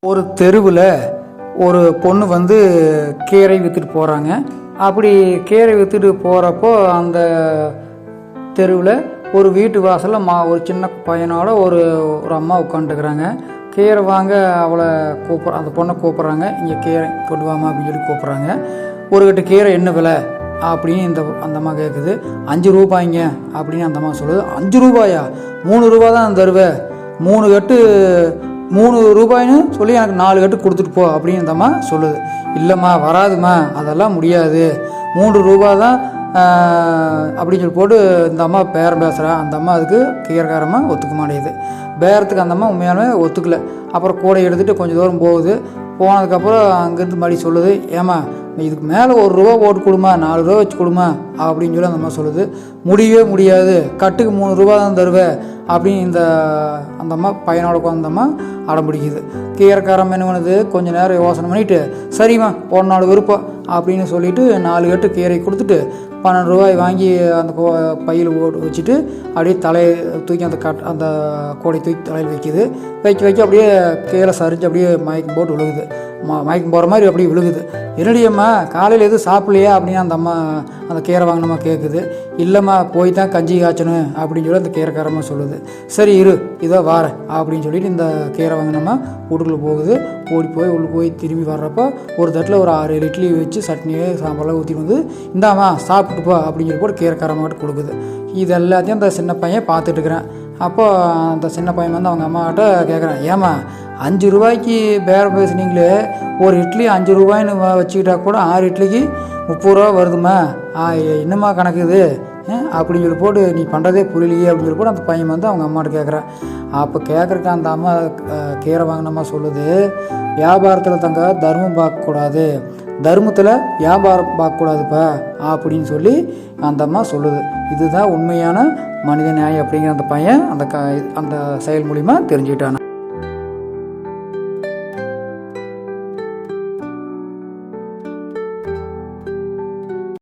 ஒரு தெருவில் ஒரு பொண்ணு வந்து கீரை விற்றுட்டு போகிறாங்க. அப்படி கீரை விற்றுட்டு போகிறப்போ அந்த தெருவில் ஒரு வீட்டு வாசலில் ஒரு சின்ன பையனோட ஒரு அம்மா உட்காந்துக்கிறாங்க. கீரை வாங்க அவளை அந்த பொண்ணை கூப்பிட்றாங்க. இங்கே கீரை கொண்டு வாமா அப்படின்னு சொல்லி கூப்பிட்றாங்க. ஒரு கட்டு கீரை என்ன விலை அப்படின்னு அந்த அம்மா கேட்குது. 5 ரூபாய்ங்க அப்படின்னு அந்த அம்மா சொல்லுது. 5 ரூபாயா? 3 ரூபா தான் தருவேன். 3 கட்டு 3 ரூபாய்னு சொல்லி எனக்கு 4 கட்டு கொடுத்துட்டு போ அப்படின்னு இந்த அம்மா சொல்லுது. இல்லைம்மா வராதும்மா, அதெல்லாம் முடியாது, 3 ரூபா தான் அப்படின்னு சொல்லி போட்டு இந்த அம்மா பேரம் பேசுகிறா. அந்த அம்மா அதுக்கு கீரைக்காரம்மா ஒத்துக்க மாட்டேங்குது. பேரத்துக்கு அந்த அம்மா உண்மையாலுமே ஒத்துக்கலை. அப்புறம் கூடை எடுத்துகிட்டு கொஞ்சம் தூரம் போகுது. போனதுக்கப்புறம் அங்கேருந்து மறுபடி சொல்லுது, ஏம்மா இதுக்கு மேலே 1 ரூபா போட்டு கொடுமா, 4 ரூபா வச்சு கொடுமா அப்படின்னு சொல்லி அந்த அம்மா சொல்லுது. முடியவே முடியாது, கட்டுக்கு 3 ரூபா தான் தருவேன் அப்படின்னு அந்த அம்மா பையனோட உட்காந்தம்மா அடம் பிடிக்குது. கீரைக்காரம் என்ன பண்ணுது, கொஞ்சம் நேரம் யோசனை பண்ணிவிட்டு சரிம்மா உன்னோட விருப்பம் அப்படின்னு சொல்லிவிட்டு 4 கட்டு கீரை கொடுத்துட்டு 12 ரூபாய் வாங்கி அந்த பையில் போட்டு வச்சுட்டு அப்படியே தலையை தூக்கி அந்த கோடை தூக்கி தலையில் வைக்கிது. வைக்க அப்படியே கீழே சரிஞ்சு அப்படியே மயக்கம் போட்டு விழுகுது. மயக்கம் போகிற மாதிரி அப்படியே விழுகுது. என்னடியம்மா காலையில் எதுவும் சாப்பிட்லையா அப்படின்னு அந்த அம்மா அந்த கீரை வாங்கினம்மா கேட்குது. இல்லைம்மா போய் தான் கஞ்சி காய்ச்சணும் அப்படின்னு சொல்லி அந்த கீரைக்காரம்மா சொல்லுது. சரி இரு இதோ வாரேன் அப்படின்னு சொல்லிட்டு இந்த கீரை வாங்கினம்மா வீட்டுக்குள்ளே போகுது. ஓடி போய் உள்ளே போய் திரும்பி வர்றப்போ ஒரு தட்டில் ஒரு 6-7 இட்லி வச்சு சட்னியே சாம்பார்லாம் ஊற்றி வந்து இந்தாம்மா சாப்பிட்டு போ அப்படின்னு சொல்லி போட்டு கீரைக்காரம்மாட்ட கொடுக்குது. இது எல்லாத்தையும் அந்த சின்ன பையன் பார்த்துட்டு இருக்கிறேன். அப்போ அந்த சின்ன பையன் வந்து அவங்க அம்மாட்ட கேட்குறான், ஏம்மா 5 ரூபாய்க்கு பேரம் பேசுனீங்களே, ஒரு இட்லி 5 ரூபாய்ன்னு வச்சுக்கிட்டா கூட 6 இட்லிக்கு 30 ரூபா வருதுமா, என்னம்மா கணக்கு இது அப்படின்னு சொல்லி போட்டு நீ பண்ணுறதே புரியலையே அப்படின்னு சொல்லி போட்டு அந்த பையன் வந்து அவங்க அம்மாட்ட கேட்குறான். அப்போ கேட்குறக்கு அந்த அம்மா கீரை வாங்கினம்மா சொல்லுது, வியாபாரத்தில் தங்க தர்மம் பார்க்கக்கூடாது, தர்மத்தில் வியாபாரம் பார்க்கக்கூடாதுப்பா அப்படின்னு சொல்லி அந்த அம்மா சொல்லுது. இதுதான் உண்மையான மனித நியாயம் அப்படிங்கிற அந்த பையன் அந்த செயல் மூலிமா தெரிஞ்சுக்கிட்டான்.